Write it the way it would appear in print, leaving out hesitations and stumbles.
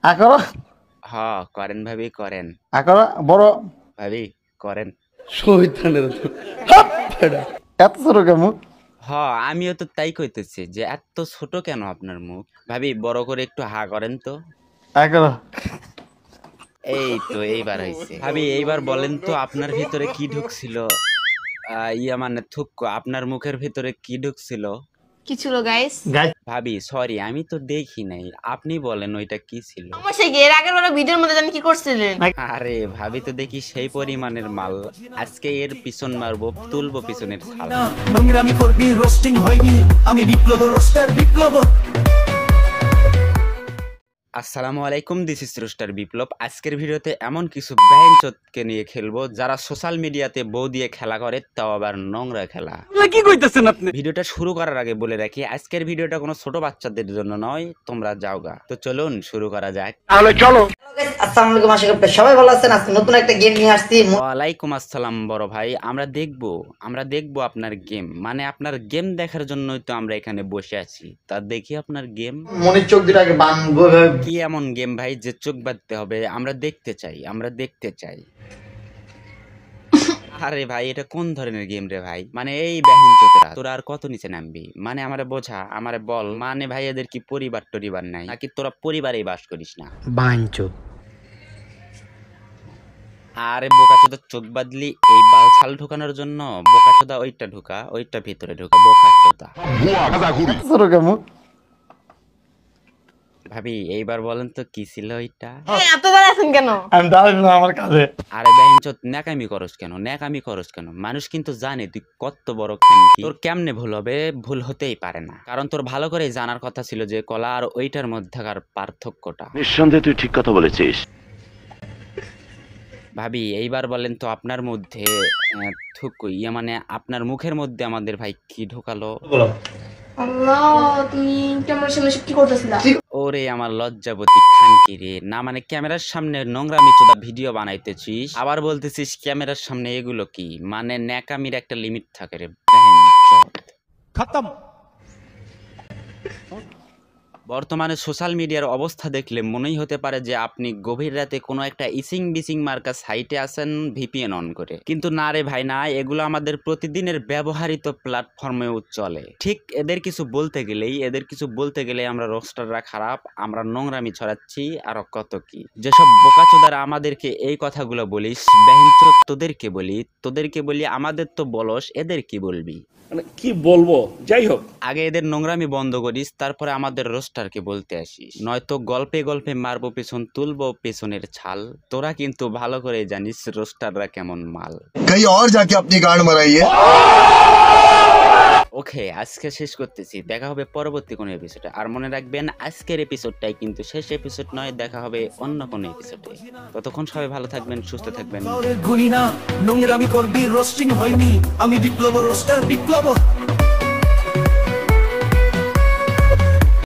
আকর হ করেন ভাবি করেন আকর বড় ভাবি করেন। শহীদানের এত ছোট কেমন হ আমিও তো তাই কইতেছি যে এত ছোট কেন আপনার মুখ। ভাবি বড় করে একটু হা করেন তো। আকর এই তো এইবার হয়েছে। ভাবি এইবার বলেন তো আপনার ভিতরে কি ঢুকছিল? ইয়া মানে থুক্কো, আপনার মুখের ভিতরে কি ঢুকছিল? কি ছিল গাইস? ভাবি সরি আমি তো দেখি নাই, আপনি বলেন ওইটা কি ছিল? সমস্যা কি? এর আগের বার ভিডিওর মধ্যে জানি কি করছিলেন? আরে ভাবি তো দেখি সেই পরিমাণের মাল, আজকে এর পিছন মারবো, তুলবো পিছনের ছাল। নোংরামি করবি, রোস্টিং হয়নি, আমি বিপ্লব রোস্টার বিপ্লব। আসসালামু আলাইকুম, দিস ইজ রোস্টার বিপ্লব। আজকের ভিডিওতে এমন কিছু ব্যাহেনচোদকে নিয়ে খেলবো যারা সোশ্যাল মিডিয়াতে বউ দিয়ে খেলা করে, তাও আবার নোংরা খেলা। কি কইতেছেন আপনি? ভিডিওটা শুরু করার আগে বলে রাখি, আজকের ভিডিওটা কোনো ছোট বাচ্চাদের জন্য নয়, তোমরা যাওগা। তো চলুন শুরু করা যাক। তাহলে চলো। আসসালামু আলাইকুম, আশা করি সবাই ভালো আছেন। আজকে নতুন একটা গেম নিয়ে আসছি। ওয়ালাইকুম আসসালাম বড় ভাই। আমরা দেখবো আপনার গেম, মানে আপনার গেম দেখার জন্যই তো আমরা এখানে বসে আছি। তা দেখি আপনার গেম। মনির চোখ দুটো আগে বাঁধবো। কি এমন গেম ভাই যে চোখ বাঁধতে হবে? আমরা দেখতে চাই। আরে ভাই এটা কোন ধরনের গেম রে ভাই? মানে এই বেহিনচোদরা তোরা আর কত নিচে নামবি? মানে আমারে বোঝা, আমারে বল, মানে ভাই এদের কি পরিবার টরিবার নাই নাকি তোরা পরিবারেই বাস করিস না? বাঞ্চোদ আরে বোকাচোদা, চোখ বাদলি এই বাল ছাল ঢুকানোর জন্য? বোকাচোদা ওইটা ঢুকা, ওইটা ভিতরে ঢুকা, বোকাচোদা। এত ছোট কেমন ভাবি এইবার বলেন তো কি ছিল ওইটা? এই এত দাঁড়া আছেন কেন? আমি দাঁড়াইলাম আমার কাছে আরে বেহেনচোদ ন্যাকামি করস কেন? মানুষ কিন্তু জানে তুই কত বড় খানকি। তোর কেমনে ভুল হবে? ভুল হতেই পারে না, কারণ তোর ভালো করে জানার কথা ছিল যে কলা আর ওইটার মধ্যকার পার্থক্যটা। নিঃসন্দেহে তুই ঠিক কথা বলেছিস। ভাবি এইবার বলেন তো আপনার মধ্যে থুকু ইয়া মানে আপনার মুখের মধ্যে আমাদের ভাই কি ঢোকালো? আল্লাহ, তুমি ক্যামেরার সামনে এসে কি করতেছিলা? ওরে আমার লজ্জাবতী খানকি রে। না মানে ক্যামেরার সামনে নোংরামি চোদা ভিডিও বানাইতেছিস, আবার বলতেছিস ক্যামেরার সামনে এগুলো কি? মানে ন্যাকামির একটা লিমিট থাকে রে বেহেনচোদ। খতম। বর্তমানে সোশ্যাল মিডিয়ার অবস্থা দেখলে মনেই হতে পারে যে আপনি গভীর রাতে কোনো একটা ইসিং বিসিং মার্কা সাইটে আছেন ভিপিএন অন করে, কিন্তু না রে ভাই না, এগুলো আমাদের প্রতিদিনের ব্যবহৃত প্ল্যাটফর্মেও চলে। ঠিক এদের কিছু বলতে গেলেই আমরা রোস্টাররা খারাপ, আমরা নোংরামি ছড়াচ্ছি, আরো কত কি। যেসব বোকাচোদারা আমাদেরকে এই কথাগুলো বলিস, বেহেনচোদ তোদেরকে বলি আমাদের তো বলস, এদের কি বলবি? মানে কি বলবো, যাই হোক। আগে এদের নোংরামি বন্ধ করিস, তারপরে আমাদের রোস্টারকে বলতে আসিস, নয়তো গল্পে গল্পে মারবো পেছন, তুলবো পেছনের ছাল। তোরা কিন্তু ভালো করে জানিস রোস্টাররা কেমন মাল। कहीं और जाके अपनी गांड मराइए। ওকে, আজকে শেষ করতেছি, দেখা হবে পরবর্তী কোনো এপিসোডে। আর মনে রাখবেন আজকের এপিসোডটাই কিন্তু শেষ এপিসোড নয়, দেখা হবে অন্য কোনো এপিসোডে। ততক্ষণ সবাই ভালো থাকবেন, সুস্থ থাকবেন। নোংরামি করবি, রোস্টিং হয়নি, আমি বিপ্লব রোস্টার বিপ্লব।